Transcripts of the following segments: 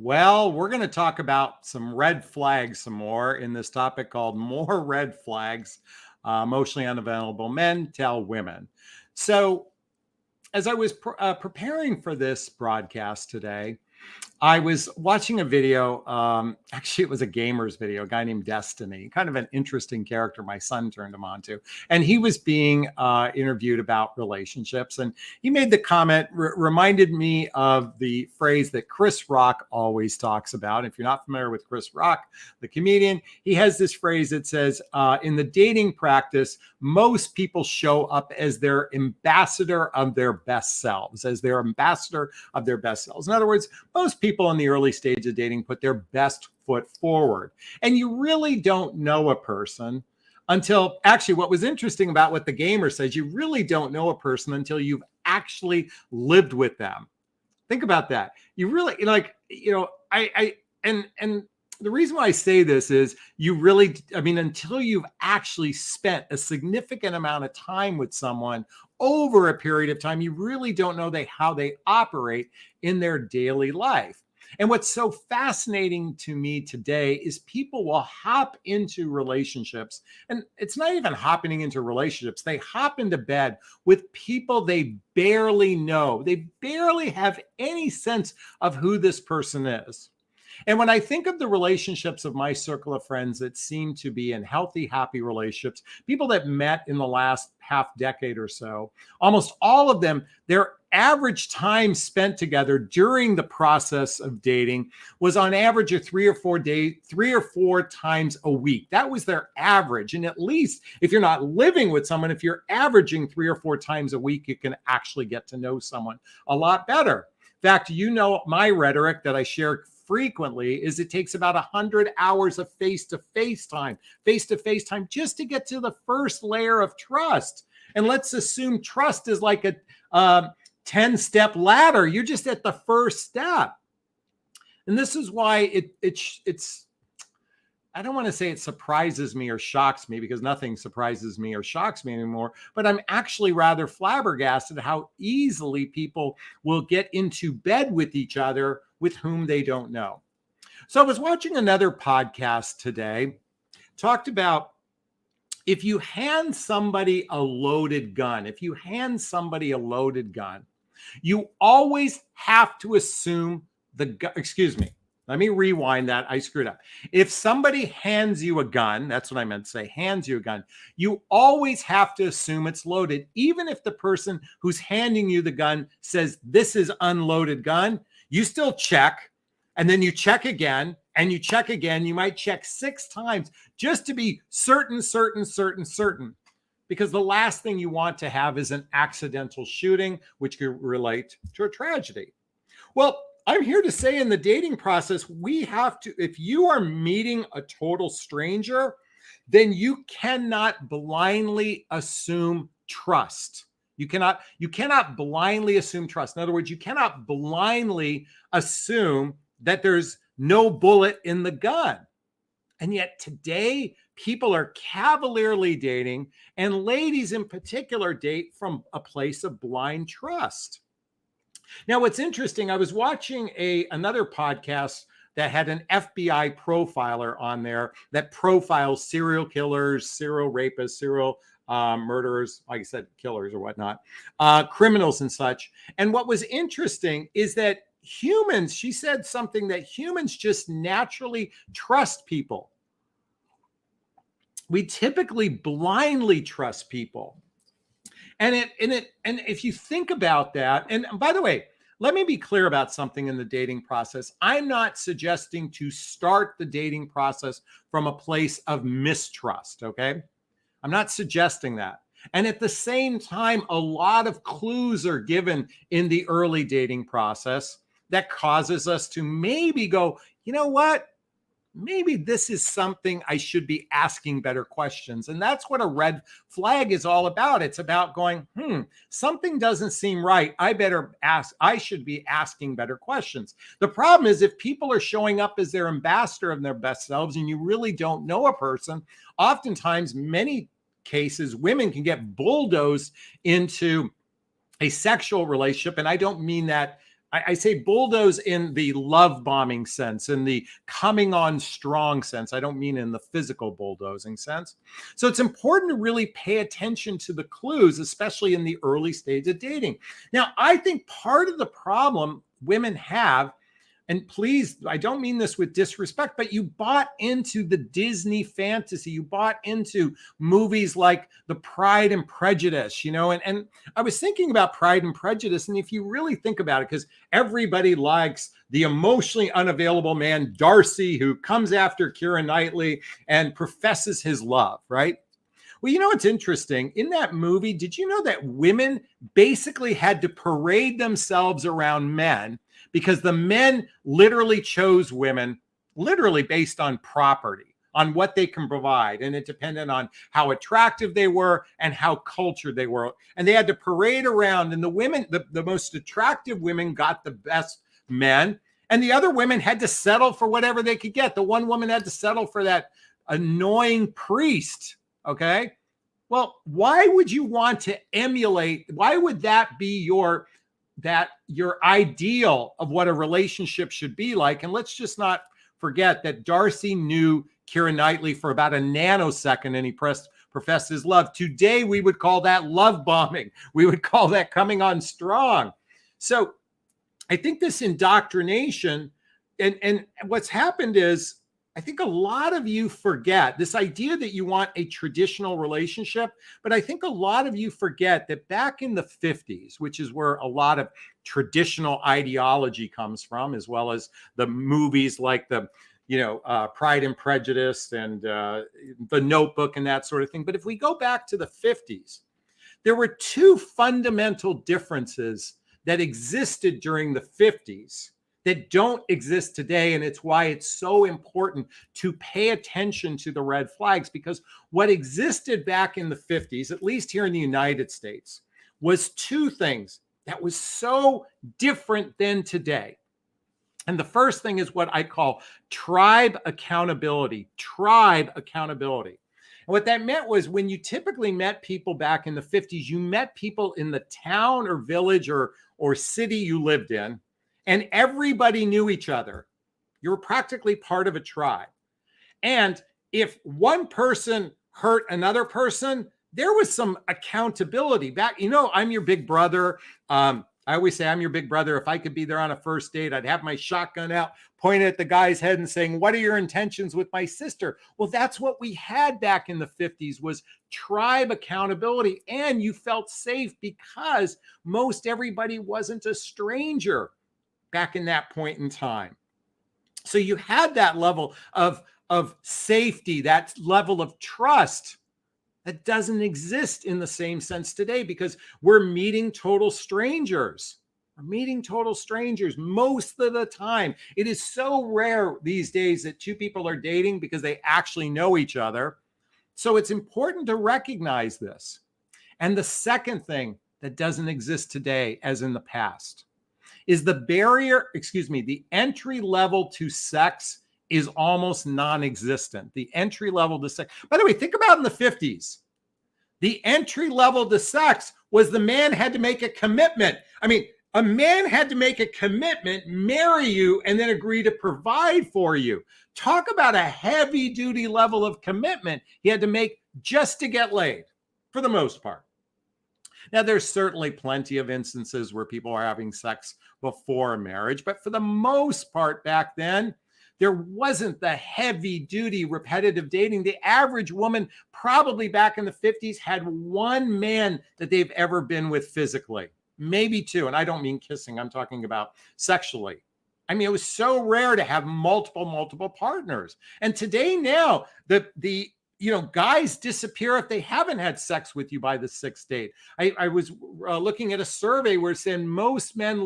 Well, we're going to talk about some red flags some more in this topic called More Red Flags Emotionally Unavailable Men Tell Women. So, as I was preparing for this broadcast today, I was watching a video. Actually, it was a gamer's video, a guy named Destiny, kind of an interesting character. My son turned him on to. And he was being interviewed about relationships. And he made the comment, reminded me of the phrase that Chris Rock always talks about. If you're not familiar with Chris Rock, the comedian, he has this phrase that says, in the dating practice, most people show up as their ambassador of their best selves, In other words, most people in the early stage of dating put their best foot forward. And you really don't know a person until, actually, what was interesting about what the gamer says, you really don't know a person until you've actually lived with them. Think about that. You really, and the reason why I say this is until you've actually spent a significant amount of time with someone over a period of time, you really don't know how they operate in their daily life. And what's so fascinating to me today is people will hop into relationships, and it's not even hopping into relationships. They hop into bed with people they barely know. They barely have any sense of who this person is. And when I think of the relationships of my circle of friends that seem to be in healthy, happy relationships, people that met in the last half decade or so, almost all of them, their average time spent together during the process of dating was on average of 3 or 4 times a week. That was their average. And at least if you're not living with someone, if you're averaging 3 or 4 times a week, you can actually get to know someone a lot better. In fact, my rhetoric that I share frequently is it takes about 100 hours of face-to-face time just to get to the first layer of trust. And let's assume trust is like a 10-step ladder. You're just at the first step. And this is why it's I don't want to say it surprises me or shocks me, because nothing surprises me or shocks me anymore, but I'm actually rather flabbergasted how easily people will get into bed with each other with whom they don't know. So I was watching another podcast today, talked about if you hand somebody a loaded gun, you always have to assume let me rewind that. I screwed up. If somebody hands you a gun, that's what I meant to say, hands you a gun, you always have to assume it's loaded. Even if the person who's handing you the gun says, this is unloaded gun, you still check, and then you check again, and you check again. You might check 6 times just to be certain. Because the last thing you want to have is an accidental shooting, which could relate to a tragedy. Well, I'm here to say in the dating process, we have to, if you are meeting a total stranger, then you cannot blindly assume trust. You cannot blindly assume trust. In other words, you cannot blindly assume that there's no bullet in the gun. And yet today, people are cavalierly dating, and ladies in particular date from a place of blind trust. Now, what's interesting, I was watching another podcast that had an FBI profiler on there that profiles serial killers, serial rapists, serial murderers, like I said, killers or whatnot, criminals and such. And what was interesting is that she said something that humans just naturally trust people. We typically blindly trust people. And if you think about that, and by the way, let me be clear about something in the dating process. I'm not suggesting to start the dating process from a place of mistrust, okay? I'm not suggesting that. And at the same time, a lot of clues are given in the early dating process that causes us to maybe go, you know what? Maybe this is something I should be asking better questions. And that's what a red flag is all about. It's about going, something doesn't seem right. I should be asking better questions. The problem is if people are showing up as their ambassador of their best selves and you really don't know a person, oftentimes, many cases, women can get bulldozed into a sexual relationship. And I don't mean that I say bulldoze in the love bombing sense, in the coming on strong sense. I don't mean in the physical bulldozing sense. So it's important to really pay attention to the clues, especially in the early stage of dating. Now, I think part of the problem women have, and please, I don't mean this with disrespect, but you bought into the Disney fantasy. You bought into movies like the Pride and Prejudice, and I was thinking about Pride and Prejudice. And if you really think about it, because everybody likes the emotionally unavailable man, Darcy, who comes after Keira Knightley and professes his love, right? Well, what's interesting? In that movie, did you know that women basically had to parade themselves around men because the men literally chose women, literally based on property, on what they can provide. And it depended on how attractive they were and how cultured they were. And they had to parade around. And the women, the most attractive women got the best men. And the other women had to settle for whatever they could get. The one woman had to settle for that annoying priest. Okay. Well, why would you want to emulate? Why would that be your ideal of what a relationship should be like? And let's just not forget that Darcy knew Keira Knightley for about a nanosecond and he professed his love. Today, we would call that love bombing. We would call that coming on strong. So I think this indoctrination and what's happened is, I think a lot of you forget this idea that you want a traditional relationship, but I think a lot of you forget that back in the 50s, which is where a lot of traditional ideology comes from, as well as the movies like the Pride and Prejudice and The Notebook and that sort of thing. But if we go back to the 50s, there were two fundamental differences that existed during the 50s that don't exist today. And it's why it's so important to pay attention to the red flags, because what existed back in the 50s, at least here in the United States, was two things that was so different than today. And the first thing is what I call tribe accountability. Tribe accountability. And what that meant was when you typically met people back in the 50s, you met people in the town or village or city you lived in, and everybody knew each other. You were practically part of a tribe. And if one person hurt another person, there was some accountability. Back, I'm your big brother. I always say I'm your big brother. If I could be there on a first date, I'd have my shotgun out, point at the guy's head and saying, what are your intentions with my sister? Well, that's what we had back in the 50s was tribe accountability. And you felt safe because most everybody wasn't a stranger back in that point in time. So you had that level of safety, that level of trust that doesn't exist in the same sense today because we're meeting total strangers. We're meeting total strangers most of the time. It is so rare these days that two people are dating because they actually know each other. So it's important to recognize this. And the second thing that doesn't exist today as in the past is the entry level to sex is almost non-existent. The entry level to sex. By the way, think about in the 50s. The entry level to sex was the man had to make a commitment. I mean, a man had to make a commitment, marry you, and then agree to provide for you. Talk about a heavy duty level of commitment he had to make just to get laid, for the most part. Now, there's certainly plenty of instances where people are having sex before marriage, but for the most part back then, there wasn't the heavy duty repetitive dating. The average woman probably back in the 50s had one man that they've ever been with physically, maybe two. And I don't mean kissing. I'm talking about sexually. I mean, it was so rare to have multiple partners. And today now, the guys disappear if they haven't had sex with you by the sixth date. I was looking at a survey where it's saying most men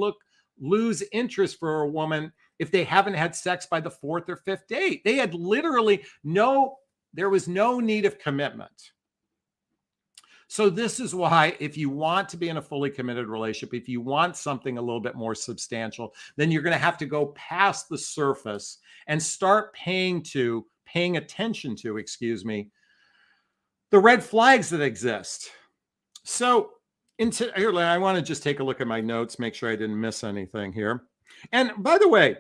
lose interest for a woman if they haven't had sex by the fourth or fifth date. They had literally there was no need of commitment. So this is why if you want to be in a fully committed relationship, if you want something a little bit more substantial, then you're going to have to go past the surface and start paying attention to, the red flags that exist. So Here, I want to just take a look at my notes, make sure I didn't miss anything here. And by the way,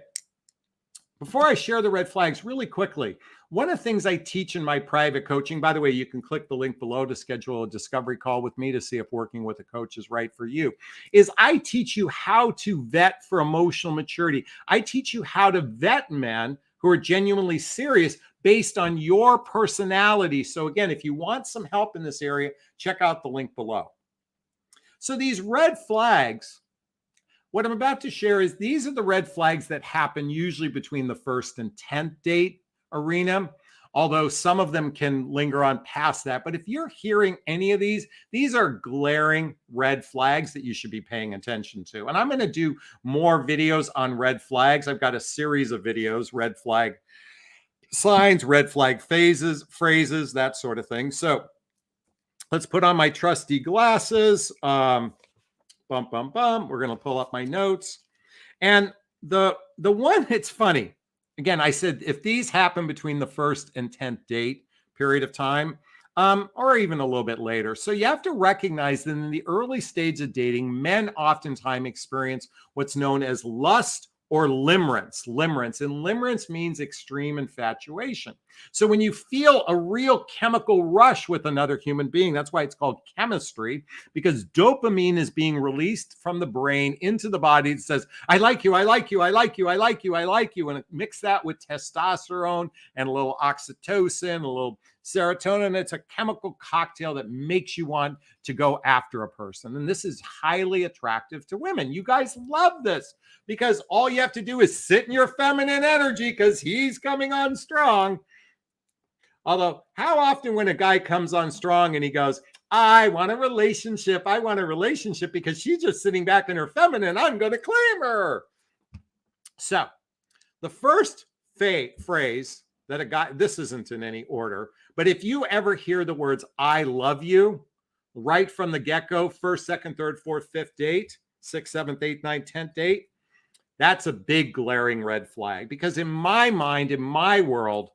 before I share the red flags really quickly, one of the things I teach in my private coaching, by the way, you can click the link below to schedule a discovery call with me to see if working with a coach is right for you, is I teach you how to vet for emotional maturity. I teach you how to vet men who are genuinely serious based on your personality. So again, if you want some help in this area, check out the link below. So these red flags, what I'm about to share is these are the red flags that happen usually between the first and 10th date arena, although some of them can linger on past that. But if you're hearing any of these are glaring red flags that you should be paying attention to. And I'm going to do more videos on red flags. I've got a series of videos, red flag signs, red flag phrases, that sort of thing. So let's put on my trusty glasses. We're going to pull up my notes. And the one, it's funny. Again, I said if these happen between the first and 10th date period of time, or even a little bit later. So you have to recognize that in the early stage of dating, men oftentimes experience what's known as lust or limerence. And limerence means extreme infatuation. So when you feel a real chemical rush with another human being, that's why it's called chemistry, because dopamine is being released from the brain into the body. It says, I like you, I like you, I like you, I like you, I like you. And it mix that with testosterone and a little oxytocin, a little serotonin. It's a chemical cocktail that makes you want to go after a person. And this is highly attractive to women. You guys love this because all you have to do is sit in your feminine energy because he's coming on strong. Although, how often when a guy comes on strong and he goes, I want a relationship because she's just sitting back in her feminine, I'm going to claim her. So the first phrase that a guy, this isn't in any order, but if you ever hear the words, I love you, right from the get-go, first, second, third, fourth, fifth date, sixth, seventh, eighth, ninth, 10th date, that's a big glaring red flag. Because in my mind, in my world,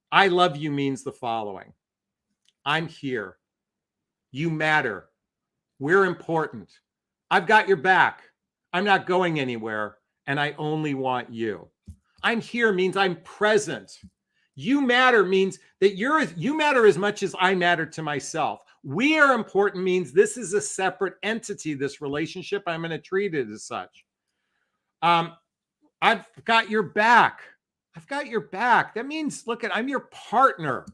I love you means the following. I'm here. You matter. We're important. I've got your back. I'm not going anywhere, and I only want you. I'm here means I'm present. You matter means that you matter as much as I matter to myself. We are important means this is a separate entity, this relationship. I'm going to treat it as such. I've got your back. I've got your back. That means, look, I'm your partner.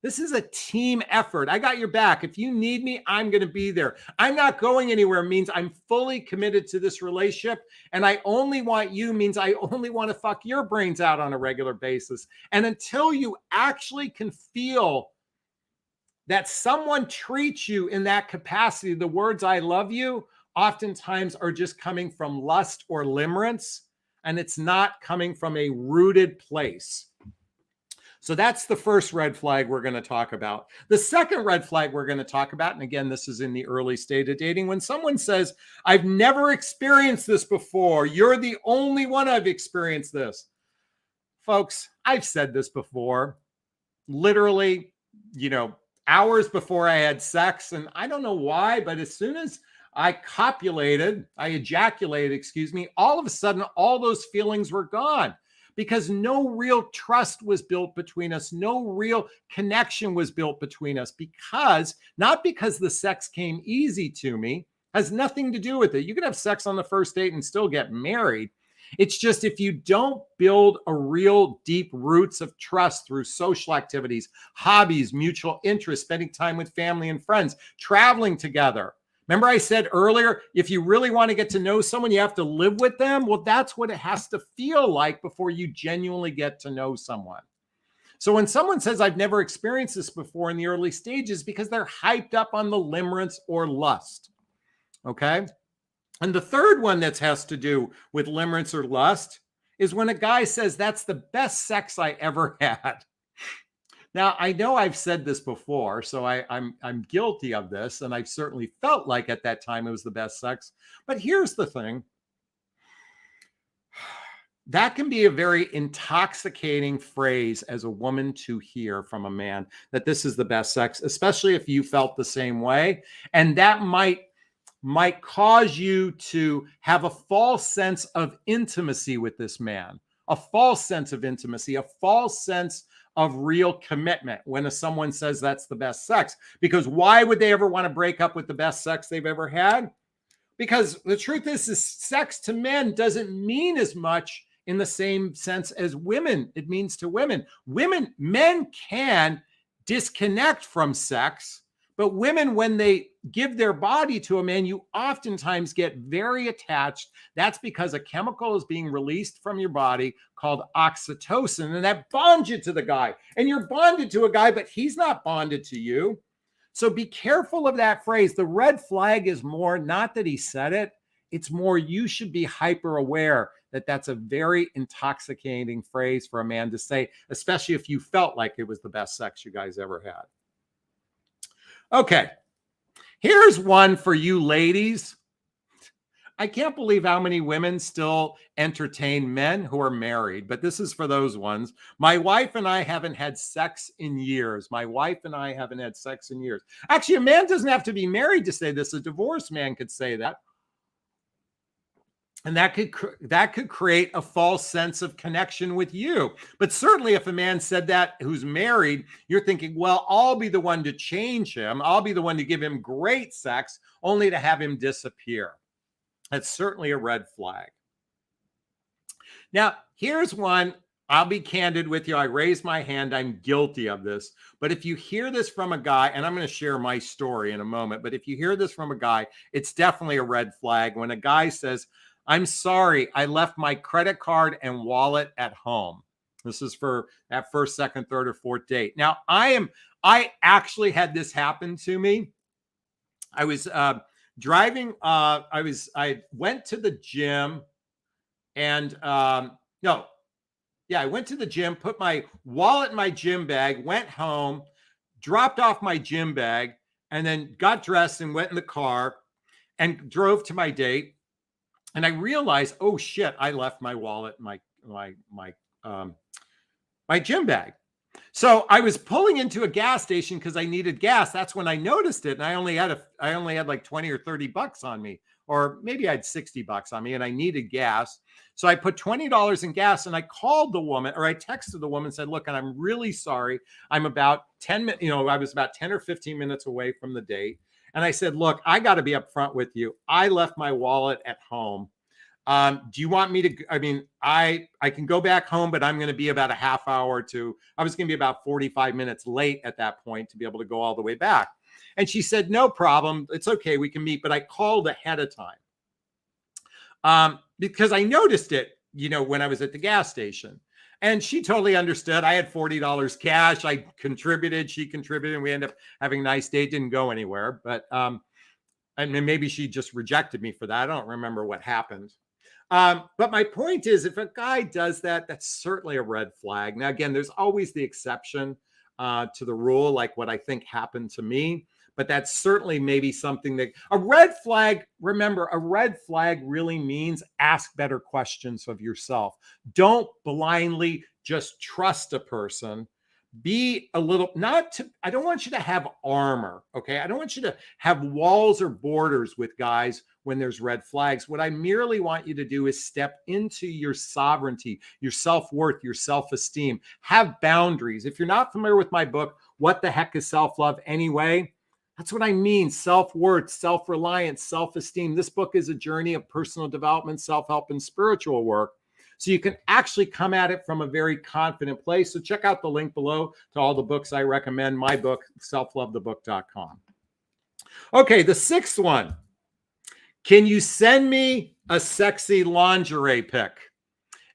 This is a team effort. I got your back. If you need me, I'm going to be there. I'm not going anywhere means I'm fully committed to this relationship. And I only want you means I only want to fuck your brains out on a regular basis. And until you actually can feel that someone treats you in that capacity, the words I love you oftentimes are just coming from lust or limerence. And it's not coming from a rooted place. So that's the first red flag we're going to talk about. The second red flag we're going to talk about, and again, this is in the early stage of dating, when someone says, I've never experienced this before. You're the only one I've experienced this. Folks, I've said this before, literally, hours before I had sex. And I don't know why, but as soon as I ejaculated, all of a sudden, all those feelings were gone because no real trust was built between us. No real connection was built between us not because the sex came easy to me, has nothing to do with it. You can have sex on the first date and still get married. It's just if you don't build a real deep roots of trust through social activities, hobbies, mutual interests, spending time with family and friends, traveling together. Remember I said earlier, if you really want to get to know someone, you have to live with them. Well, that's what it has to feel like before you genuinely get to know someone. So when someone says, I've never experienced this before in the early stages, because they're hyped up on the limerence or lust. Okay. And the third one that has to do with limerence or lust is when a guy says, that's the best sex I ever had. Now, I know I've said this before, so I'm guilty of this, and I've certainly felt like at that time it was the best sex. But here's the thing. That can be a very intoxicating phrase as a woman to hear from a man, that this is the best sex, especially if you felt the same way. And that might might cause you to have a false sense of intimacy with this man, a false sense of intimacy, a false sense of real commitment when someone says that's the best sex. Because why would they ever want to break up with the best sex they've ever had? Because the truth is sex to men doesn't mean as much in the same sense as women. It means to women. Men can disconnect from sex, but women, when they give their body to a man, you oftentimes get very attached. That's because a chemical is being released from your body called oxytocin, and that bonds you to the guy. And you're bonded to a guy, but he's not bonded to you. So be careful of that phrase. The red flag is more not that he said it. It's more you should be hyper aware that that's a very intoxicating phrase for a man to say, especially if you felt like it was the best sex you guys ever had. Okay, here's one for you ladies. I can't believe how many women still entertain men who are married, but this is for those ones. My wife and I haven't had sex in years. My wife and I haven't had sex in years. Actually, a man doesn't have to be married to say this. A divorced man could say that. And that could create a false sense of connection with you. But certainly if a man said that who's married, you're thinking, well, I'll be the one to change him. I'll be the one to give him great sex only to have him disappear. That's certainly a red flag. Now, here's one. I'll be candid with you. I raise my hand. I'm guilty of this. But if you hear this from a guy, and I'm going to share my story in a moment, but if you hear this from a guy, it's definitely a red flag. When a guy says, I'm sorry, I left my credit card and wallet at home. This is for that first, second, third, or fourth date. Now, I actually had this happen to me. I was driving. I went to the gym and I went to the gym, put my wallet in my gym bag, went home, dropped off my gym bag, and then got dressed and went in the car and drove to my date. And I realized, oh shit, I left my wallet, my gym bag. So I was pulling into a gas station because I needed gas. That's when I noticed it. And I only had like 20 or 30 bucks on me, or maybe I had 60 bucks on me and I needed gas. So I put $20 in gas and I called the woman, or I texted the woman and said, look, and I'm really sorry. I'm about 10 minutes, I was about 10 or 15 minutes away from the date. And I said, look, I got to be upfront with you. I left my wallet at home. Do you want me to, I can go back home, but I'm going to be about a half hour I was going to be about 45 minutes late at that point to be able to go all the way back. And she said, no problem. It's okay. We can meet. But I called ahead of time because I noticed it, when I was at the gas station. And she totally understood. I had $40 cash. I contributed. She contributed. And we ended up having a nice date. Didn't go anywhere. But maybe she just rejected me for that. I don't remember what happened. But my point is, if a guy does that, that's certainly a red flag. Now, again, there's always the exception to the rule, like what I think happened to me. But that's certainly maybe something that a red flag. Remember, a red flag really means ask better questions of yourself. Don't blindly just trust a person. Be a little, I don't want you to have armor. Okay. I don't want you to have walls or borders with guys when there's red flags. What I merely want you to do is step into your sovereignty, your self-worth, your self-esteem, have boundaries. If you're not familiar with my book, What the Heck is Self-Love Anyway? That's what I mean. Self-worth, self-reliance, self-esteem. This book is a journey of personal development, self-help, and spiritual work. So you can actually come at it from a very confident place. So check out the link below to all the books I recommend. My book, selflovethebook.com. Okay, the sixth one. Can you send me a sexy lingerie pic?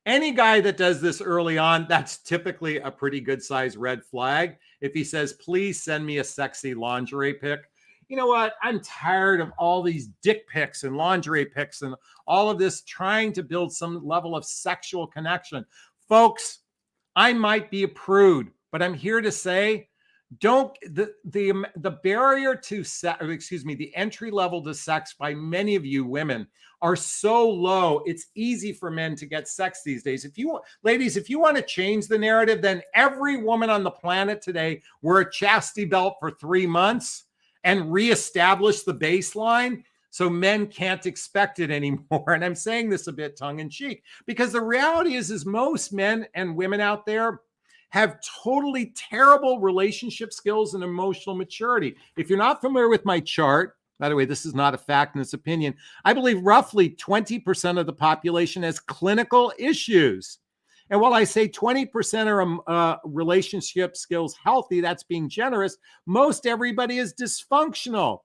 Any guy that does this early on, that's typically a pretty good size red flag. If he says, please send me a sexy lingerie pic, you know what? I'm tired of all these dick pics and lingerie pics and all of this trying to build some level of sexual connection. Folks, I might be a prude, but I'm here to say, the barrier to sex, the entry level to sex by many of you women are so low. It's easy for men to get sex these days. Ladies, if you want to change the narrative, then every woman on the planet today wear a chastity belt for 3 months and reestablish the baseline. So men can't expect it anymore. And I'm saying this a bit tongue in cheek because the reality is most men and women out there have totally terrible relationship skills and emotional maturity. If you're not familiar with my chart, by the way, this is not a fact and it's opinion. I believe roughly 20% of the population has clinical issues. And while I say 20% are relationship skills healthy, that's being generous, most everybody is dysfunctional.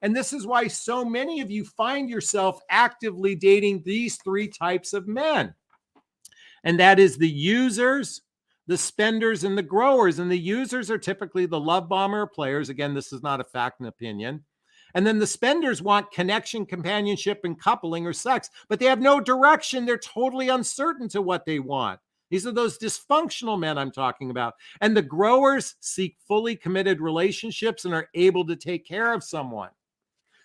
And this is why so many of you find yourself actively dating these three types of men. And that is the users, the spenders, and the growers. And the users are typically the love bomber players. Again, this is not a fact and opinion. And then the spenders want connection, companionship, and coupling or sex, but they have no direction. They're totally uncertain to what they want. These are those dysfunctional men I'm talking about. And the growers seek fully committed relationships and are able to take care of someone.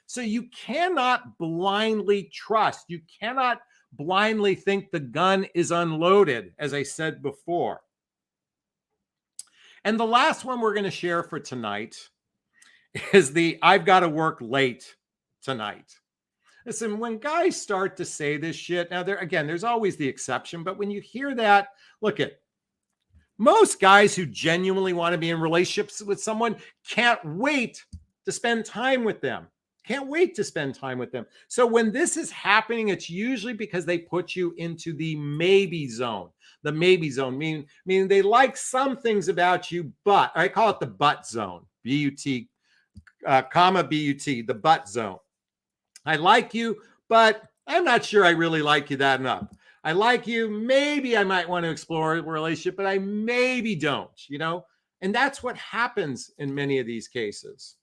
So you cannot blindly trust. You cannot blindly think the gun is unloaded, as I said before. And the last one we're going to share for tonight is the I've got to work late tonight. Listen, when guys start to say this shit, now there's always the exception, but when you hear that, look at most guys who genuinely want to be in relationships with someone can't wait to spend time with them. Can't wait to spend time with them. So when this is happening, it's usually because they put you into the maybe zone. The maybe zone, meaning they like some things about you, but I call it the but zone. B-U-T, comma B-U-T, the but zone. I like you, but I'm not sure I really like you that enough. I like you. Maybe I might want to explore a relationship, but I maybe don't, And that's what happens in many of these cases.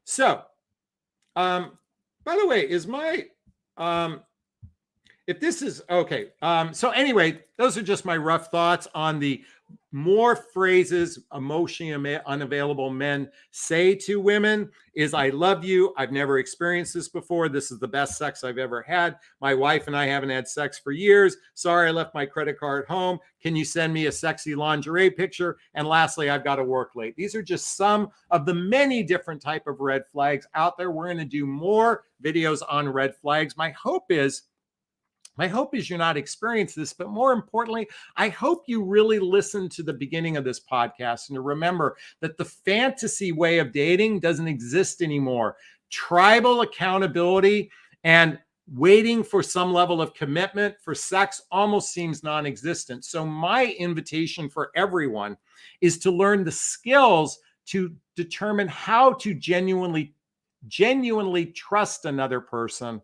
So, by the way, is my, if this is, okay. So anyway, those are just my rough thoughts on the more phrases emotionally unavailable men say to women is I love you. I've never experienced this before. This is the best sex I've ever had. My wife and I haven't had sex for years. Sorry, I left my credit card home. Can you send me a sexy lingerie picture? And lastly, I've got to work late. These are just some of the many different type of red flags out there. We're going to do more videos on red flags. My hope is you're not experiencing this, but more importantly, I hope you really listen to the beginning of this podcast and to remember that the fantasy way of dating doesn't exist anymore. Tribal accountability and waiting for some level of commitment for sex almost seems non-existent. So my invitation for everyone is to learn the skills to determine how to genuinely trust another person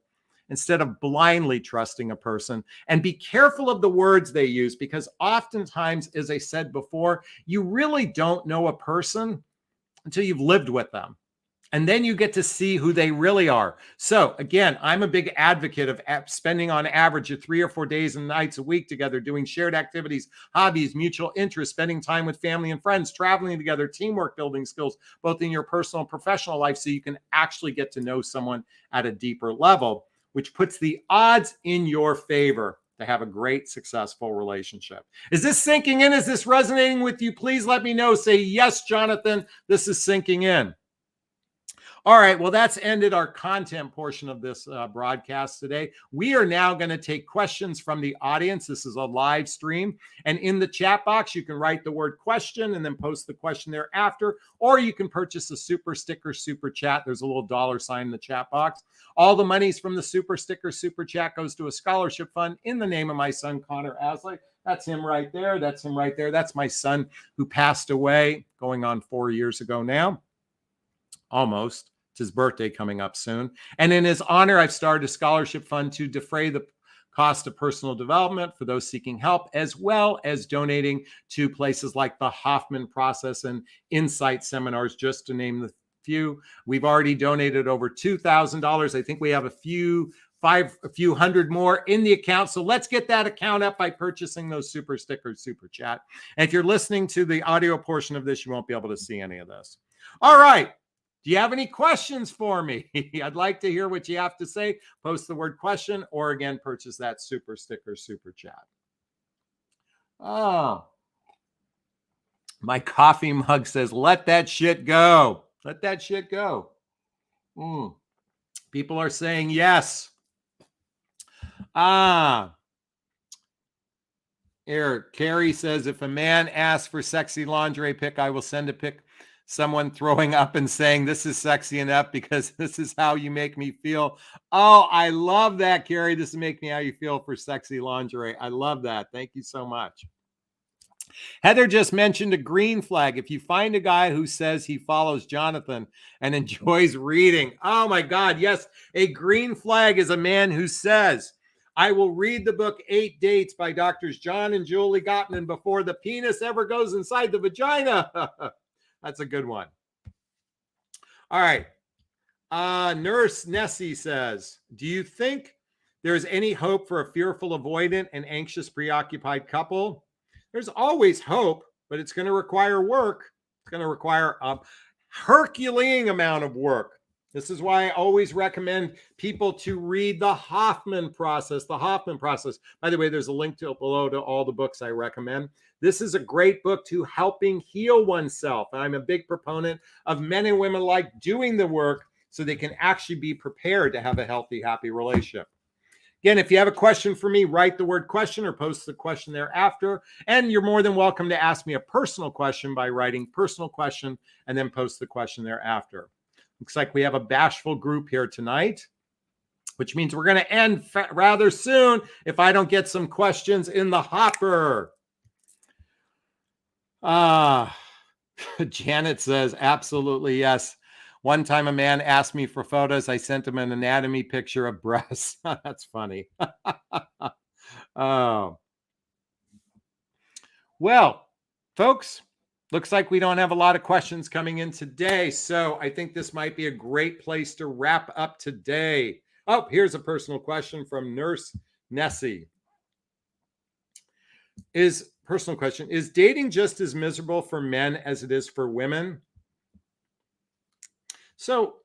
instead of blindly trusting a person. And be careful of the words they use, because oftentimes, as I said before, you really don't know a person until you've lived with them. And then you get to see who they really are. So again, I'm a big advocate of spending on average of 3 or 4 days and nights a week together, doing shared activities, hobbies, mutual interests, spending time with family and friends, traveling together, teamwork, building skills, both in your personal and professional life, so you can actually get to know someone at a deeper level, which puts the odds in your favor to have a great, successful relationship. Is this sinking in? Is this resonating with you? Please let me know. Say, yes, Jonathan, this is sinking in. All right, well, that's ended our content portion of this broadcast today. We are now going to take questions from the audience. This is a live stream. And in the chat box, you can write the word question and then post the question thereafter, or you can purchase a super sticker, super chat. There's a little $ in the chat box. All the monies from the super sticker, super chat goes to a scholarship fund in the name of my son, Connor Aslay. That's him right there. That's him right there. That's my son who passed away going on 4 years ago now. Almost. It's his birthday coming up soon. And in his honor, I've started a scholarship fund to defray the cost of personal development for those seeking help, as well as donating to places like the Hoffman Process and Insight seminars, just to name the few. We've already donated over $2,000. I think we have a few hundred more in the account. So let's get that account up by purchasing those super stickers, super chat. And if you're listening to the audio portion of this, you won't be able to see any of this. All right. Do you have any questions for me? I'd like to hear what you have to say. Post the word question, or again, purchase that super sticker, super chat. Oh, my coffee mug says, let that shit go. Let that shit go. People are saying yes. Ah. Here, Carrie says, if a man asks for sexy lingerie pic, I will send a pic. Someone throwing up and saying, this is sexy enough because this is how you make me feel. Oh, I love that, Carrie. This is make me how you feel for sexy lingerie. I love that. Thank you so much. Heather just mentioned a green flag. If you find a guy who says he follows Jonathon and enjoys reading, oh my God, yes, a green flag is a man who says, I will read the book 8 Dates by Doctors John and Julie Gottman before the penis ever goes inside the vagina. That's a good one. All right. Nurse Nessie says, do you think there's any hope for a fearful, avoidant, and anxious, preoccupied couple? There's always hope, but it's going to require work. It's going to require a Herculean amount of work. This is why I always recommend people to read the Hoffman process. The Hoffman process. By the way, there's a link below to all the books I recommend. This is a great book to helping heal oneself. And I'm a big proponent of men and women like doing the work so they can actually be prepared to have a healthy, happy relationship. Again, if you have a question for me, write the word question or post the question thereafter. And you're more than welcome to ask me a personal question by writing personal question and then post the question thereafter. Looks like we have a bashful group here tonight, which means we're going to end rather soon if I don't get some questions in the hopper. Janet says, absolutely yes. One time a man asked me for photos. I sent him an anatomy picture of breasts. That's funny. Oh. Well, folks, looks like we don't have a lot of questions coming in today. So I think this might be a great place to wrap up today. Oh, here's a personal question from Nurse Nessie. Personal question, is dating just as miserable for men as it is for women? So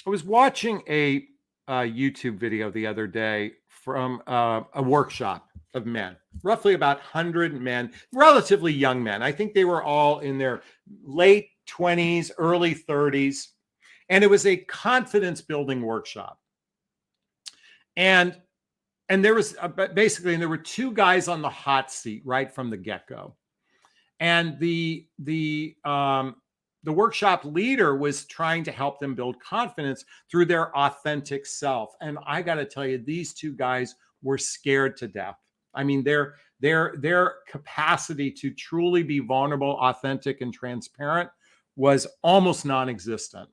I was watching a YouTube video the other day from a workshop of men, roughly about 100 men, relatively young men. I think they were all in their late 20s, early 30s. And it was a confidence building workshop. And there was basically, and there were two guys on the hot seat right from the get-go. And the workshop leader was trying to help them build confidence through their authentic self. And I got to tell you, these two guys were scared to death. I mean, their capacity to truly be vulnerable, authentic, and transparent was almost non-existent.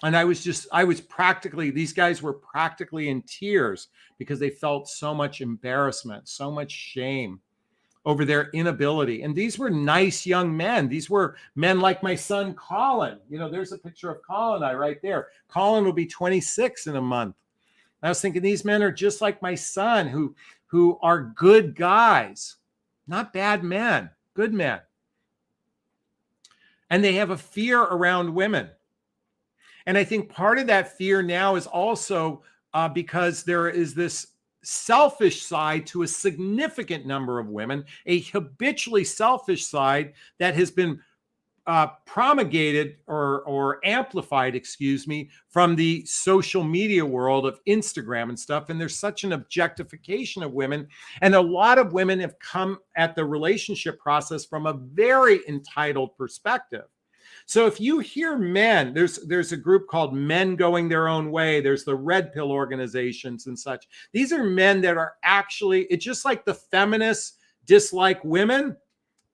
And these guys were practically in tears because they felt so much embarrassment, so much shame over their inability. And these were nice young men. These were men like my son, Colin. You know, there's a picture of Colin and I right there. Colin will be 26 in a month. I was thinking these men are just like my son who are good guys, not bad men, good men. And they have a fear around women. And I think part of that fear now is also because there is this selfish side to a significant number of women, a habitually selfish side that has been promulgated or amplified, from the social media world of Instagram and stuff. And there's such an objectification of women. And a lot of women have come at the relationship process from a very entitled perspective. So if you hear men, there's a group called Men Going Their Own Way. There's the Red Pill organizations and such. These are men that are actually, it's just like the feminists dislike women.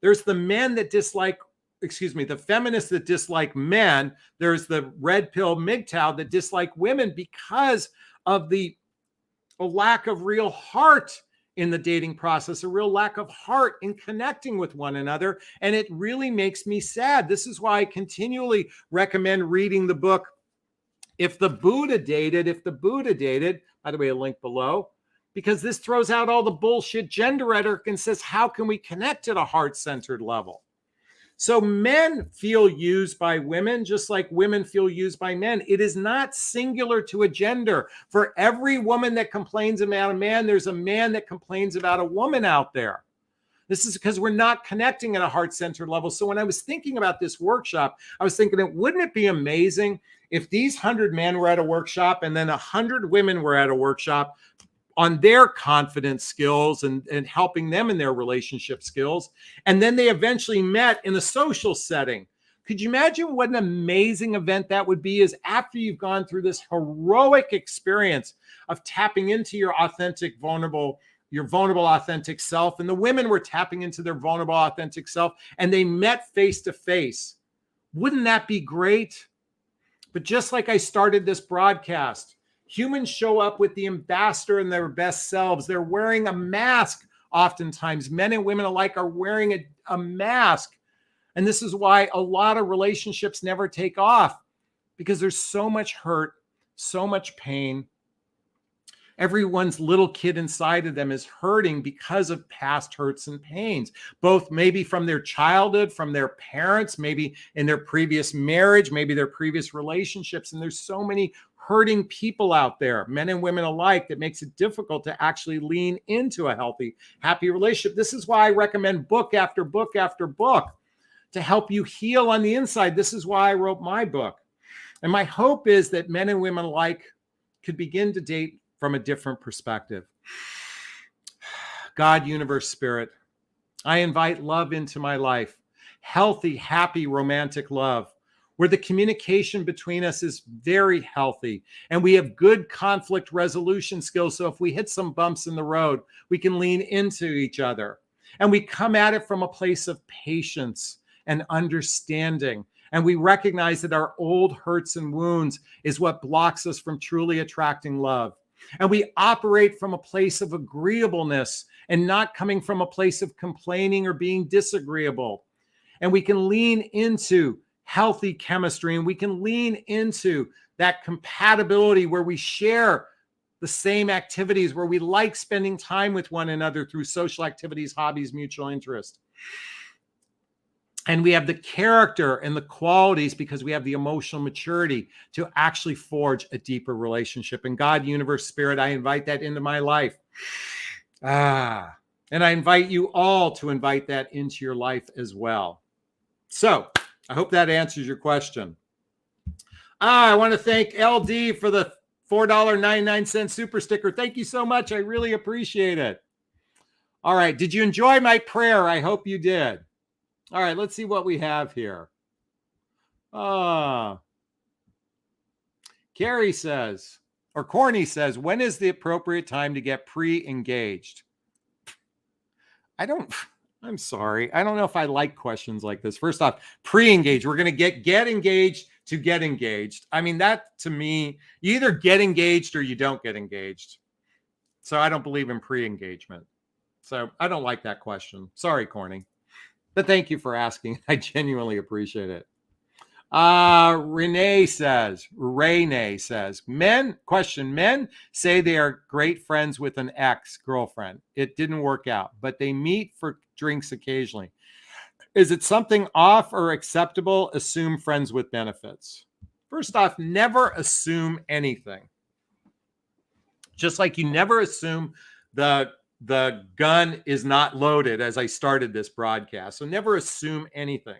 There's the men that the feminists that dislike men. There's the Red Pill MGTOW that dislike women because of the lack of real heart in the dating process, a real lack of heart in connecting with one another. And it really makes me sad. This is why I continually recommend reading the book, If the Buddha Dated, by the way, a link below, because this throws out all the bullshit gender rhetoric and says, how can we connect at a heart-centered level? So men feel used by women just like women feel used by men. It is not singular to a gender. For every woman that complains about a man, there's a man that complains about a woman out there. This is because we're not connecting at a heart-centered level. So when I was thinking about this workshop, I was thinking, wouldn't it be amazing if these 100 men were at a workshop and then 100 women were at a workshop on their confidence skills and helping them in their relationship skills, and then they eventually met in a social setting, could you imagine what an amazing event that would be? Is after you've gone through this heroic experience of tapping into your vulnerable, authentic self, and the women were tapping into their vulnerable, authentic self, and they met face to face. Wouldn't that be great? But just like I started this broadcast, humans show up with the ambassador and their best selves. They're wearing a mask. Oftentimes, men and women alike are wearing a mask. And this is why a lot of relationships never take off, because there's so much hurt, so much pain. Everyone's little kid inside of them is hurting because of past hurts and pains, both maybe from their childhood, from their parents, maybe in their previous marriage, maybe their previous relationships. And there's so many hurting people out there, men and women alike, that makes it difficult to actually lean into a healthy, happy relationship. This is why I recommend book after book after book to help you heal on the inside. This is why I wrote my book. And my hope is that men and women alike could begin to date from a different perspective. God, universe, spirit, I invite love into my life. Healthy, happy, romantic love, where the communication between us is very healthy and we have good conflict resolution skills. So if we hit some bumps in the road, we can lean into each other. And we come at it from a place of patience and understanding. And we recognize that our old hurts and wounds is what blocks us from truly attracting love. And we operate from a place of agreeableness and not coming from a place of complaining or being disagreeable. And we can lean into healthy chemistry, and we can lean into that compatibility where we share the same activities, where we like spending time with one another through social activities, hobbies, mutual interest. And we have the character and the qualities because we have the emotional maturity to actually forge a deeper relationship. And God, universe, spirit, I invite that into my life. And I invite you all to invite that into your life as well. So I hope that answers your question. I want to thank LD for the $4.99 super sticker. Thank you so much. I really appreciate it. All right. Did you enjoy my prayer? I hope you did. All right, let's see what we have here. Carrie says, or Corny says, when is the appropriate time to get pre-engaged? I'm sorry. I don't know if I like questions like this. First off, pre-engaged. We're going to get engaged to get engaged. I mean, that to me, you either get engaged or you don't get engaged. So I don't believe in pre-engagement. So I don't like that question. Sorry, Corny. But thank you for asking. I genuinely appreciate it. Renee says, men say they are great friends with an ex-girlfriend. It didn't work out, but they meet for drinks occasionally. Is it something off or acceptable? Assume friends with benefits. First off, never assume anything. Just like you never assume the gun is not loaded as I started this broadcast. So never assume anything.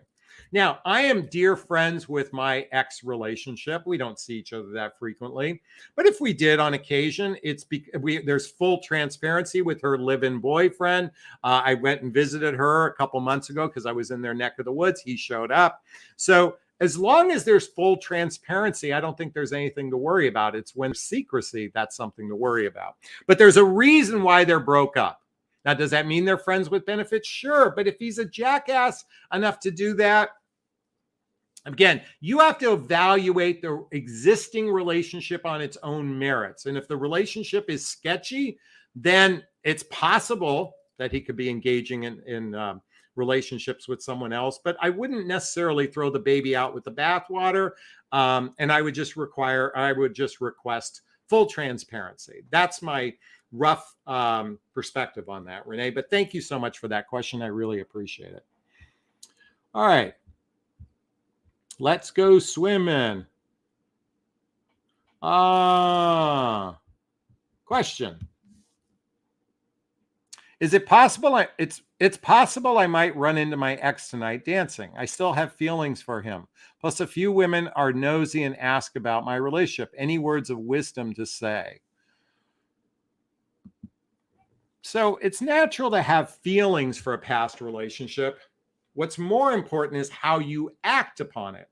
Now, I am dear friends with my ex relationship. We don't see each other that frequently. But if we did on occasion, there's full transparency with her live-in boyfriend. I went and visited her a couple months ago because I was in their neck of the woods. He showed up. So as long as there's full transparency, I don't think there's anything to worry about. It's when secrecy, that's something to worry about. But there's a reason why they're broke up. Now, does that mean they're friends with benefits? Sure. But if he's a jackass enough to do that, again, you have to evaluate the existing relationship on its own merits. And if the relationship is sketchy, then it's possible that he could be engaging in relationships with someone else. But I wouldn't necessarily throw the baby out with the bathwater. And I would just request full transparency. That's my rough perspective on that, Renee. But thank you so much for that question. I really appreciate it. All right. Let's go swimming. Question. Is it possible? It's possible I might run into my ex tonight dancing. I still have feelings for him. Plus, a few women are nosy and ask about my relationship. Any words of wisdom to say? So it's natural to have feelings for a past relationship. What's more important is how you act upon it.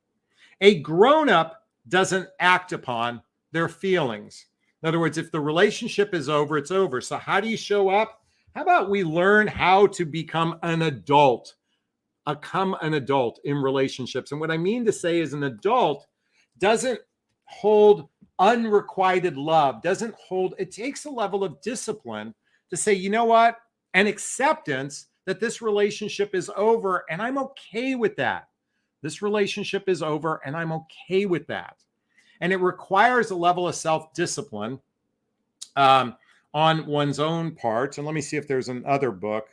A grown-up doesn't act upon their feelings. In other words, if the relationship is over, it's over. So how do you show up? How about we learn how to become an adult? Become an adult in relationships. And what I mean to say is an adult doesn't hold unrequited love, doesn't hold, it takes a level of discipline to say, you know what? An acceptance that this relationship is over and I'm okay with that. This relationship is over and I'm okay with that. And it requires a level of self-discipline on one's own part. And let me see if there's another book.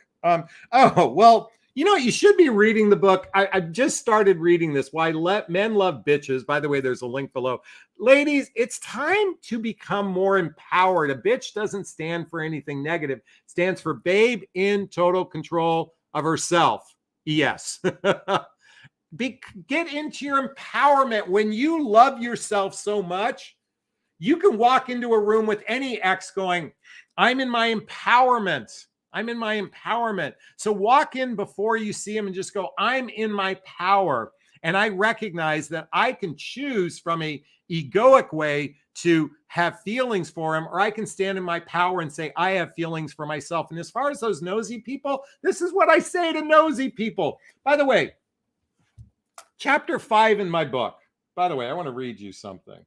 Well, you know, you should be reading the book. I just started reading this, Why Men Love Bitches. By the way, there's a link below. Ladies, it's time to become more empowered. A bitch doesn't stand for anything negative. It stands for babe in total control of herself. Yes. Get into your empowerment. When you love yourself so much, you can walk into a room with any ex going, I'm in my empowerment. I'm in my empowerment. So walk in before you see him and just go, I'm in my power. And I recognize that I can choose from a egoic way to have feelings for him, or I can stand in my power and say, I have feelings for myself. And as far as those nosy people, this is what I say to nosy people. By the way, chapter 5 in my book. By the way, I want to read you something.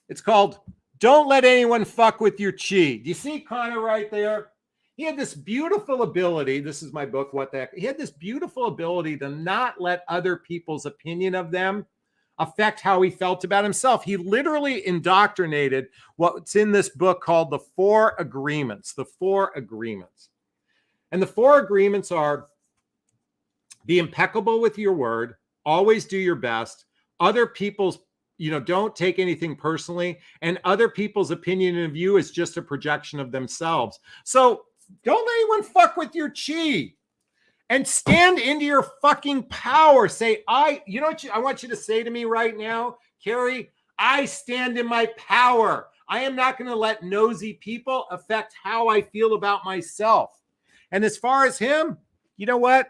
It's called Don't Let Anyone Fuck With Your Chi. Do you see Connor right there? He had this beautiful ability. This is my book, What the Heck? He had this beautiful ability to not let other people's opinion of them affect how he felt about himself. He literally indoctrinated what's in this book called the 4 Agreements. The 4 Agreements. And the 4 agreements are: be impeccable with your word, always do your best, other people's, don't take anything personally, and other people's opinion of you is just a projection of themselves. So don't let anyone fuck with your chi, and stand into your fucking power. Say, I want you to say to me right now, Carrie, I stand in my power. I am not going to let nosy people affect how I feel about myself. And as far as him, you know what?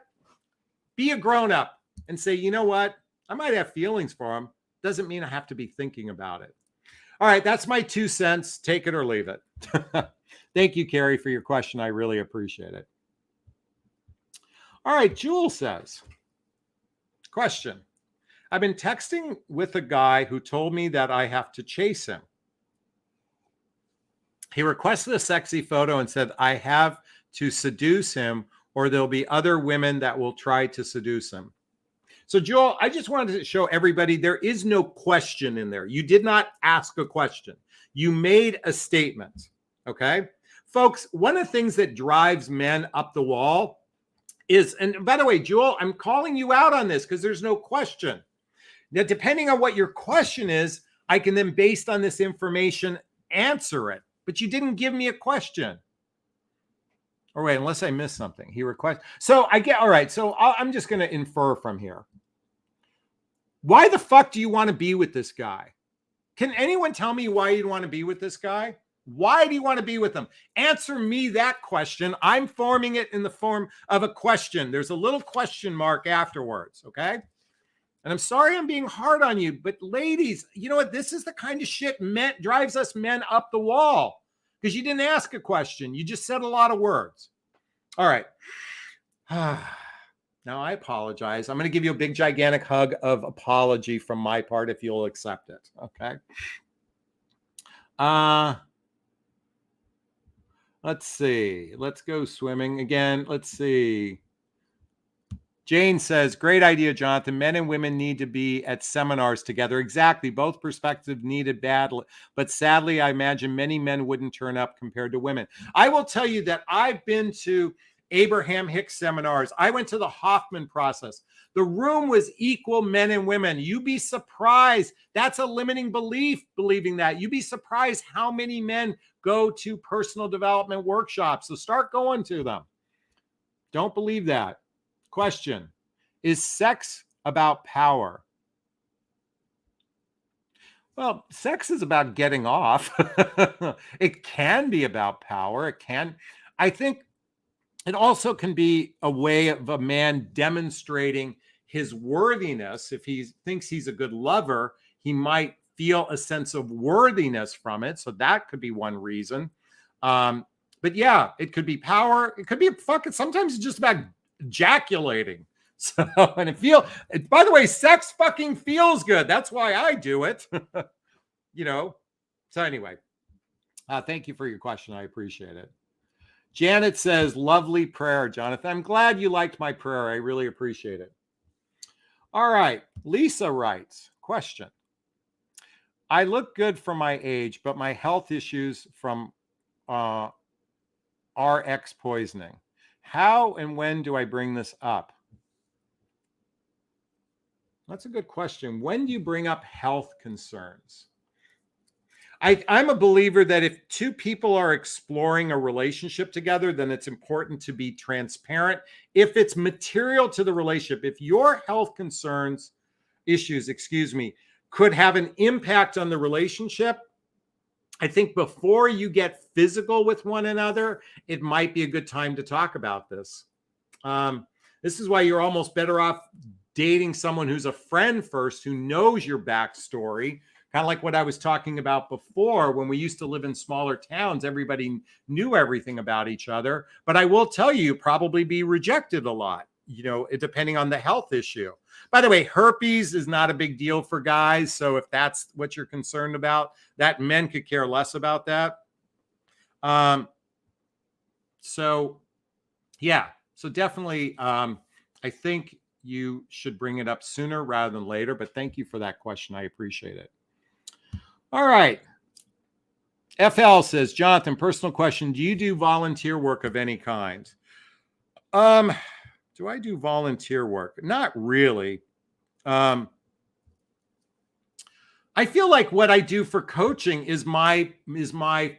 Be a grown-up and say, you know what? I might have feelings for him. Doesn't mean I have to be thinking about it. All right, that's my 2 cents. Take it or leave it. Thank you, Carrie, for your question. I really appreciate it. All right, Jewel says, question. I've been texting with a guy who told me that I have to chase him. He requested a sexy photo and said I have to seduce him, or there'll be other women that will try to seduce him. So, Joel, I just wanted to show everybody there is no question in there. You did not ask a question. You made a statement, okay? Folks, one of the things that drives men up the wall is, and by the way, Joel, I'm calling you out on this because there's no question. Now, depending on what your question is, I can then, based on this information, answer it. But you didn't give me a question. Or wait, unless I missed something. He requests. So I get, all right. So I'm just going to infer from here. Why the fuck do you want to be with this guy? Can anyone tell me why you'd want to be with this guy? Why do you want to be with him? Answer me that question. I'm forming it in the form of a question. There's a little question mark afterwards. Okay. And I'm sorry I'm being hard on you, but ladies, you know what? This is the kind of shit drives us men up the wall. Because you didn't ask a question. You just said a lot of words. All right. Now, I apologize. I'm going to give you a big, gigantic hug of apology from my part if you'll accept it. Okay. Let's see. Let's go swimming again. Let's see. Jane says, great idea, Jonathan. Men and women need to be at seminars together. Exactly. Both perspectives needed badly. But sadly, I imagine many men wouldn't turn up compared to women. I will tell you that I've been to Abraham Hicks seminars. I went to the Hoffman process. The room was equal men and women. You'd be surprised. That's a limiting belief, believing that. You'd be surprised how many men go to personal development workshops. So start going to them. Don't believe that. Question: is sex about power? Well, sex is about getting off. It can be about power. I think it also can be a way of a man demonstrating his worthiness. If he thinks he's a good lover, he might feel a sense of worthiness from it. So that could be one reason. But yeah, it could be power. It could be sometimes it's just about ejaculating. So, and by the way, sex fucking feels good. That's why I do it. So anyway, thank you for your question. I appreciate it. Janet says, lovely prayer, Jonathon. I'm glad you liked my prayer. I really appreciate it. All right. Lisa writes, question: I look good for my age, but my health issues from RX poisoning. How and when do I bring this up? That's a good question. When do you bring up health concerns? I'm a believer that if two people are exploring a relationship together, then it's important to be transparent. If it's material to the relationship, if your health issues, could have an impact on the relationship, I think before you get physical with one another, it might be a good time to talk about this. This is why you're almost better off dating someone who's a friend first, who knows your backstory. Kind of like what I was talking about before, when we used to live in smaller towns, everybody knew everything about each other. But I will tell you, probably be rejected a lot, depending on the health issue. By the way, herpes is not a big deal for guys. So if that's what you're concerned about, that men could care less about that. So definitely, I think you should bring it up sooner rather than later. But thank you for that question. I appreciate it. All right. FL says, Jonathon, personal question. Do you do volunteer work of any kind? Do I do volunteer work? Not really. I feel like what I do for coaching is my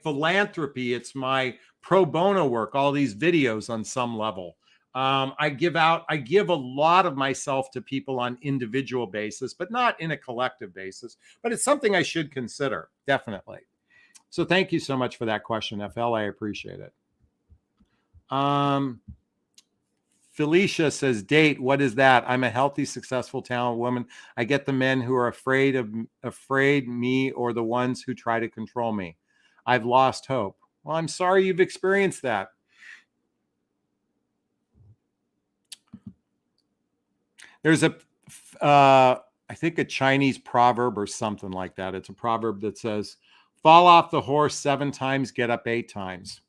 philanthropy. It's my pro bono work, all these videos on some level. I give a lot of myself to people on individual basis, but not in a collective basis. But it's something I should consider, definitely. So thank you so much for that question, FL. I appreciate it. Felicia says, date, what is that? I'm a healthy, successful, talented woman. I get the men who are afraid me, or the ones who try to control me. I've lost hope. Well, I'm sorry you've experienced that. There's I think a Chinese proverb or something like that. It's a proverb that says, fall off the horse 7 times, get up 8 times.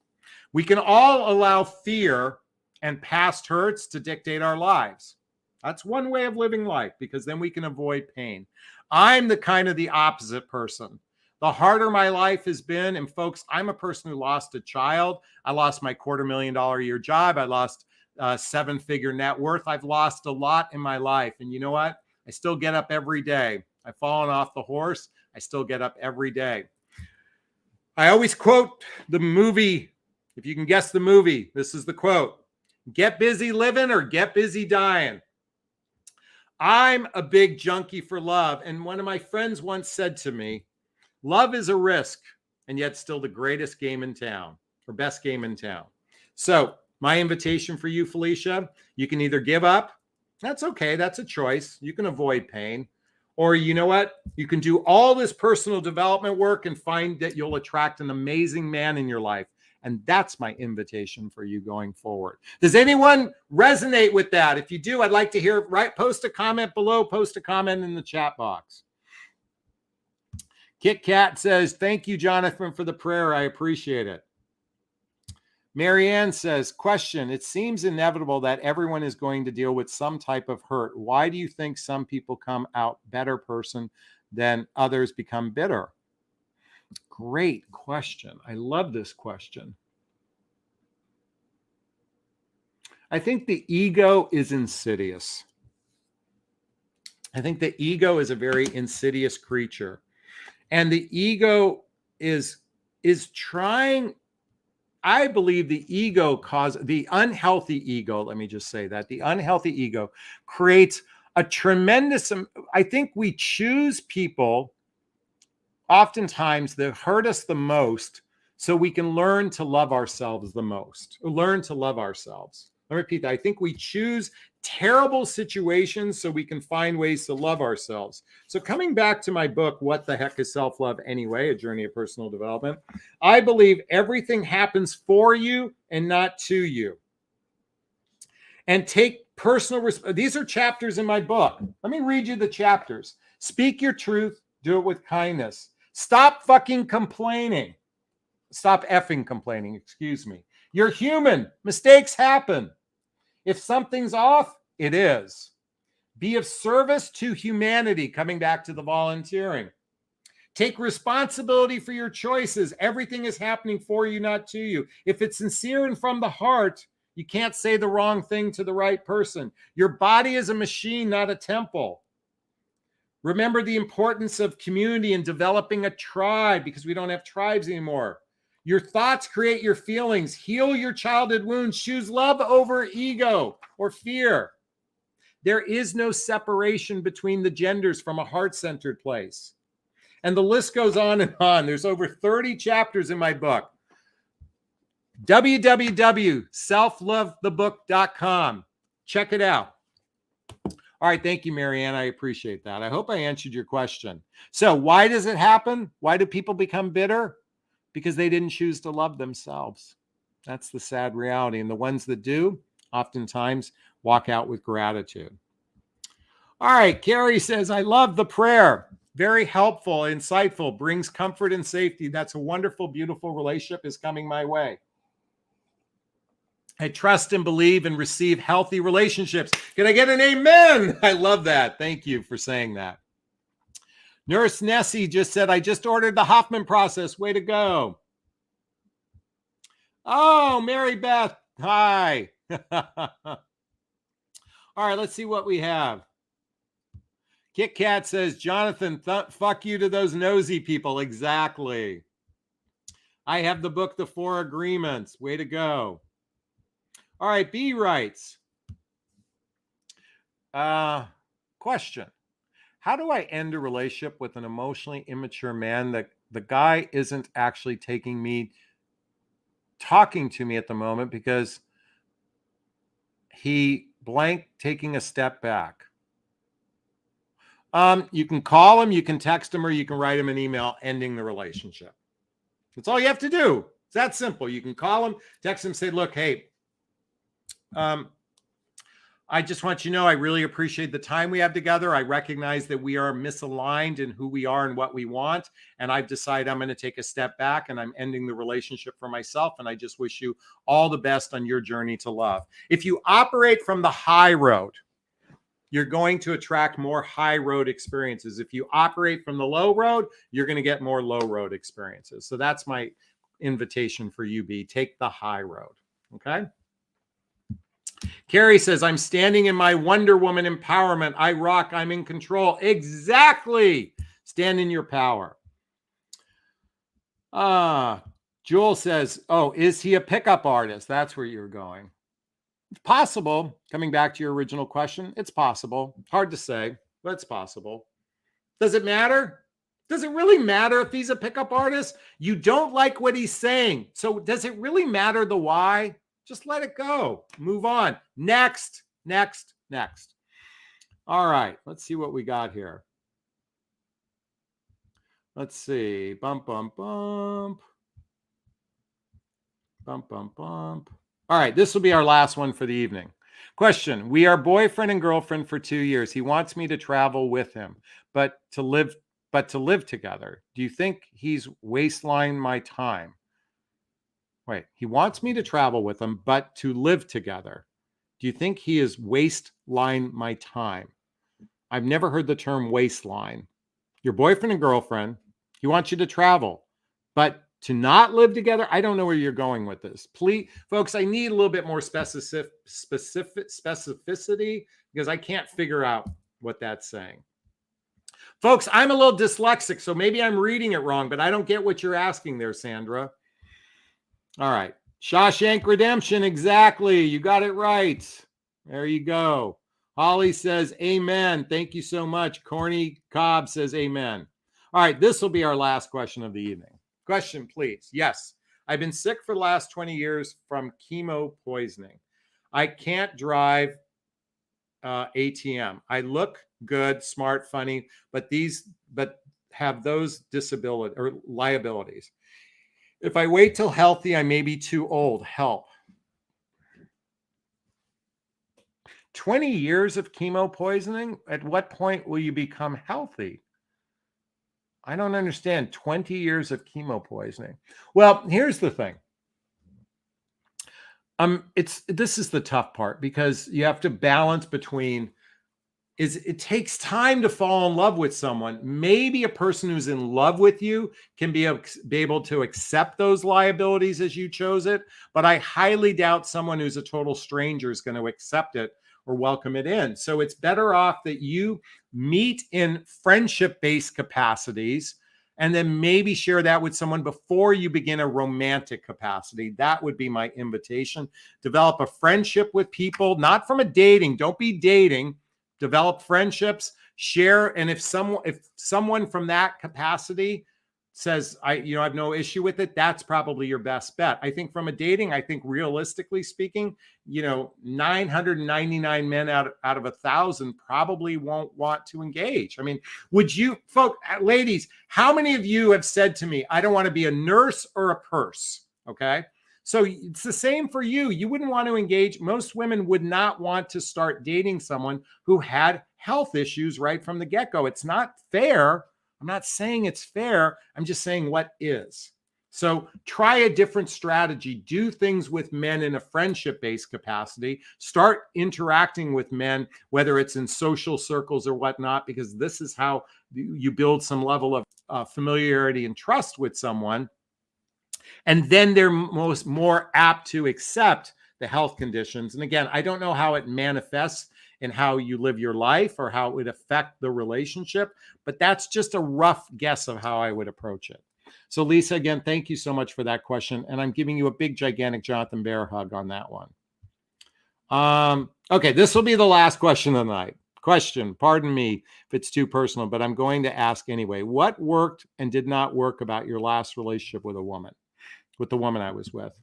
We can all allow fear and past hurts to dictate our lives. That's one way of living life, because then we can avoid pain. I'm the opposite person. The harder my life has been, and folks, I'm a person who lost a child. I lost my $250,000 a year job. I lost 7-figure net worth. I've lost a lot in my life. And you know what? I still get up every day. I've fallen off the horse. I still get up every day. I always quote the movie. If you can guess the movie, this is the quote: get busy living or get busy dying. I'm a big junkie for love. And one of my friends once said to me, love is a risk, and yet still the greatest game in town, or best game in town. So my invitation for you, Felicia, you can either give up. That's okay. That's a choice. You can avoid pain. Or you know what? You can do all this personal development work and find that you'll attract an amazing man in your life. And that's my invitation for you going forward. Does anyone resonate with that? If you do, I'd like to hear it. Post a comment below. Post a comment in the chat box. Kit Kat says, thank you, Jonathon, for the prayer. I appreciate it. Marianne says, question: it seems inevitable that everyone is going to deal with some type of hurt. Why do you think some people come out better person than others become bitter? Great question. I love this question. I think the ego is insidious. I think the ego is a very insidious creature. And the ego is trying, I believe the unhealthy ego, let me just say that, the unhealthy ego creates a tremendous, I think we choose people oftentimes that hurt us the most so we can learn to love ourselves the most, or learn to love ourselves. Let me repeat that. I think we choose terrible situations so we can find ways to love ourselves. So coming back to my book, What the Heck is Self-Love Anyway? A Journey of Personal Development, I believe everything happens for you and not to you. And take personal these are chapters in my book. Let me read you the chapters. Speak your truth, do it with kindness. Stop fucking complaining. Stop effing complaining, excuse me. You're human. Mistakes happen. If something's off, it is. Be of service to humanity, coming back to the volunteering. Take responsibility for your choices. Everything is happening for you, not to you. If it's sincere and from the heart, you can't say the wrong thing to the right person. Your body is a machine, not a temple. Remember the importance of community and developing a tribe, because we don't have tribes anymore. Your thoughts create your feelings. Heal your childhood wounds. Choose love over ego or fear. There is no separation between the genders from a heart-centered place. And the list goes on and on. There's over 30 chapters in my book. www.selflovethebook.com. Check it out. All right. Thank you, Marianne. I appreciate that. I hope I answered your question. So why does it happen? Why do people become bitter? Because they didn't choose to love themselves. That's the sad reality. And the ones that do, oftentimes walk out with gratitude. All right. Carrie says, I love the prayer. Very helpful, insightful, brings comfort and safety. That's a wonderful, beautiful relationship is coming my way. I trust and believe and receive healthy relationships. Can I get an amen? I love that. Thank you for saying that. Nurse Nessie just said, I just ordered the Hoffman process. Way to go. Oh, Mary Beth. Hi. All right, let's see what we have. Kit Kat says, Jonathan, fuck you to those nosy people. Exactly. I have the book, The Four Agreements. Way to go. All right, B writes. Question. How do I end a relationship with an emotionally immature man that the guy isn't actually talking to me at the moment because he blank taking a step back? You can call him, you can text him, or you can write him an email ending the relationship. That's all you have to do. It's that simple. You can call him, text him, say, look, hey, I just want you to know I really appreciate the time we have together. I recognize that we are misaligned in who we are and what we want. And I've decided I'm going to take a step back and I'm ending the relationship for myself. And I just wish you all the best on your journey to love. If you operate from the high road, you're going to attract more high road experiences. If you operate from the low road, you're going to get more low road experiences. So that's my invitation for you, B. Take the high road. Okay. Carrie says, I'm standing in my Wonder Woman empowerment. I rock. I'm in control. Exactly. Stand in your power. Jewel says, oh, is he a pickup artist? That's where you're going. It's possible. Coming back to your original question, it's possible. Hard to say, but it's possible. Does it matter? Does it really matter if he's a pickup artist? You don't like what he's saying. So does it really matter the why? Just let it go. Move on. Next. All right. Let's see what we got here. Let's see. Bump. All right. This will be our last one for the evening. Question. We are boyfriend and girlfriend for 2 years. He wants me to travel with him, but to live together. Do you think he's wasteland my time? Wait, he wants me to travel with him, but to live together. Do you think he is waistline my time? I've never heard the term waistline. Your boyfriend and girlfriend, he wants you to travel, but to not live together. I don't know where you're going with this. Please, folks, I need a little bit more specificity because I can't figure out what that's saying. Folks, I'm a little dyslexic, so maybe I'm reading it wrong, but I don't get what you're asking there, Sandra. All right. Shawshank Redemption, exactly. You got it right. There you go. Holly says, amen. Thank you so much. Corny Cobb says, amen. All right, this will be our last question of the evening. Question, please. Yes, I've been sick for the last 20 years from chemo poisoning. I can't drive ATM. I look good, smart, funny, but have those disability or liabilities. If I wait till healthy, I may be too old. Help. 20 years of chemo poisoning? At what point will you become healthy? I don't understand. 20 years of chemo poisoning. Well, here's the thing. This is the tough part because you have to balance between it takes time to fall in love with someone. Maybe a person who's in love with you can be able to accept those liabilities as you chose it, but I highly doubt someone who's a total stranger is going to accept it or welcome it in. So it's better off that you meet in friendship-based capacities and then maybe share that with someone before you begin a romantic capacity. That would be my invitation. Develop a friendship with people, not from a dating. Don't be dating. Develop friendships, share. And if someone from that capacity says, I have no issue with it, that's probably your best bet. I think from a dating, I think realistically speaking, 999 men out of 1,000 probably won't want to engage. I mean, would you, folks, ladies, how many of you have said to me, I don't want to be a nurse or a purse? Okay. So it's the same for you. You wouldn't want to engage. Most women would not want to start dating someone who had health issues right from the get-go. It's not fair. I'm not saying it's fair. I'm just saying what is. So try a different strategy. Do things with men in a friendship-based capacity. Start interacting with men, whether it's in social circles or whatnot, because this is how you build some level of familiarity and trust with someone. And then they're more apt to accept the health conditions. And again, I don't know how it manifests in how you live your life or how it would affect the relationship, but that's just a rough guess of how I would approach it. So Lisa, again, thank you so much for that question. And I'm giving you a big, gigantic Jonathan Bear hug on that one. Okay, this will be the last question of the night. Question, pardon me if it's too personal, but I'm going to ask anyway. What worked and did not work about your last relationship with the woman I was with?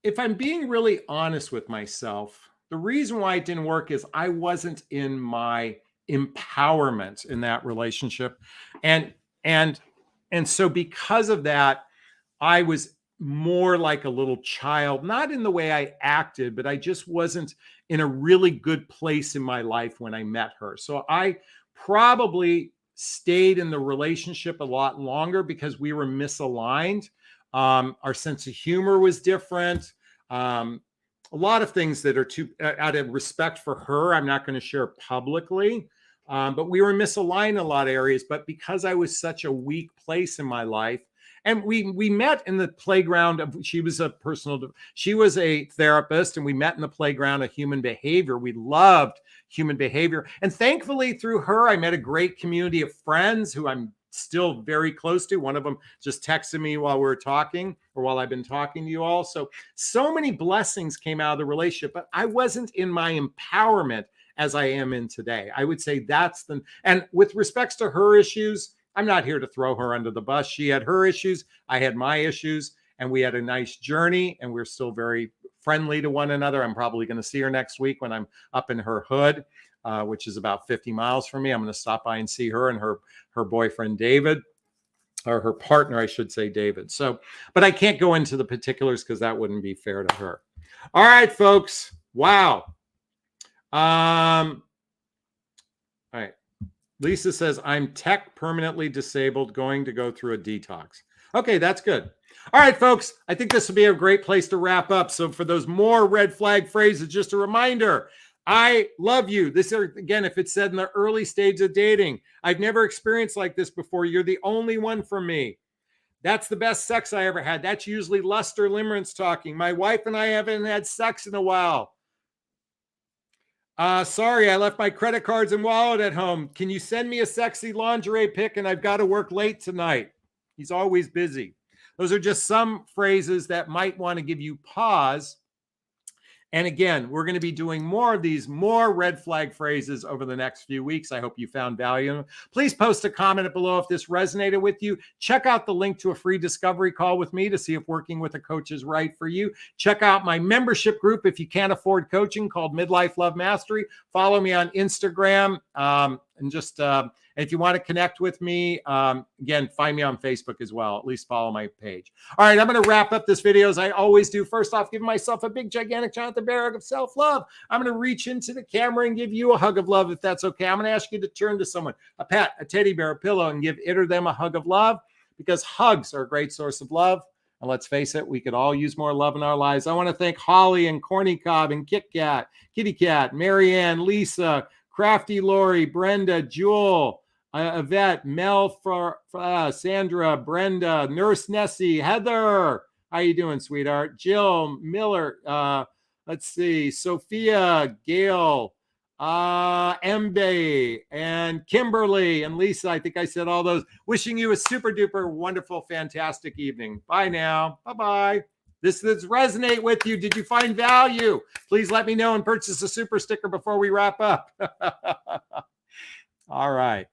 If I'm being really honest with myself, the reason why it didn't work is I wasn't in my empowerment in that relationship. And so because of that, I was more like a little child, not in the way I acted, but I just wasn't in a really good place in my life when I met her. So I probably stayed in the relationship a lot longer because we were misaligned. Our sense of humor was different. A lot of things that are out of respect for her, I'm not going to share publicly. But we were misaligned in a lot of areas. But because I was such a weak place in my life, and we met in the playground of, she was a therapist, and we met in the playground of human behavior. We loved human behavior. And thankfully through her, I met a great community of friends who I'm still very close to. One of them just texted me while we were talking, or while I've been talking to you all. So many blessings came out of the relationship, but I wasn't in my empowerment as I am in today. I would say and with respects to her issues, I'm not here to throw her under the bus. She had her issues, I had my issues, and we had a nice journey, and we're still very friendly to one another. I'm probably going to see her next week when I'm up in her hood, which is about 50 miles from me. I'm going to stop by and see her and her boyfriend, David, or her partner, I should say, David. So, but I can't go into the particulars because that wouldn't be fair to her. All right, folks. Wow. All right. Lisa says, I'm tech permanently disabled, going to go through a detox. Okay, that's good. All right, folks, I think this will be a great place to wrap up. So for those more red flag phrases, just a reminder, I love you. This is, again, if it's said in the early stage of dating, I've never experienced like this before. You're the only one for me. That's the best sex I ever had. That's usually lust or limerence talking. My wife and I haven't had sex in a while. Sorry, I left my credit cards and wallet at home. Can you send me a sexy lingerie pic? And I've got to work late tonight. He's always busy. Those are just some phrases that might want to give you pause. And again, we're going to be doing more of these, more red flag phrases over the next few weeks. I hope you found value in them. Please post a comment below if this resonated with you. Check out the link to a free discovery call with me to see if working with a coach is right for you. Check out my membership group if you can't afford coaching, called Midlife Love Mastery. Follow me on Instagram. And just if you want to connect with me, again, find me on Facebook as well. At least follow my page. All right, I'm going to wrap up this video as I always do. First off, giving myself a big, gigantic Jonathon Bear hug of self-love. I'm going to reach into the camera and give you a hug of love if that's okay. I'm going to ask you to turn to someone, a pet, a teddy bear, a pillow, and give it or them a hug of love, because hugs are a great source of love. And let's face it, we could all use more love in our lives. I want to thank Holly and Corny Cobb and Kit Kat, Kitty Cat, Marianne, Lisa, Crafty Lori, Brenda, Jewel, Yvette, Mel, Sandra, Brenda, Nurse Nessie, Heather. How you doing, sweetheart? Jill, Miller, let's see, Sophia, Gail, Mbe, and Kimberly, and Lisa. I think I said all those. Wishing you a super duper wonderful, fantastic evening. Bye now. Bye-bye. This resonate with you. Did you find value? Please let me know and purchase a super sticker before we wrap up. All right.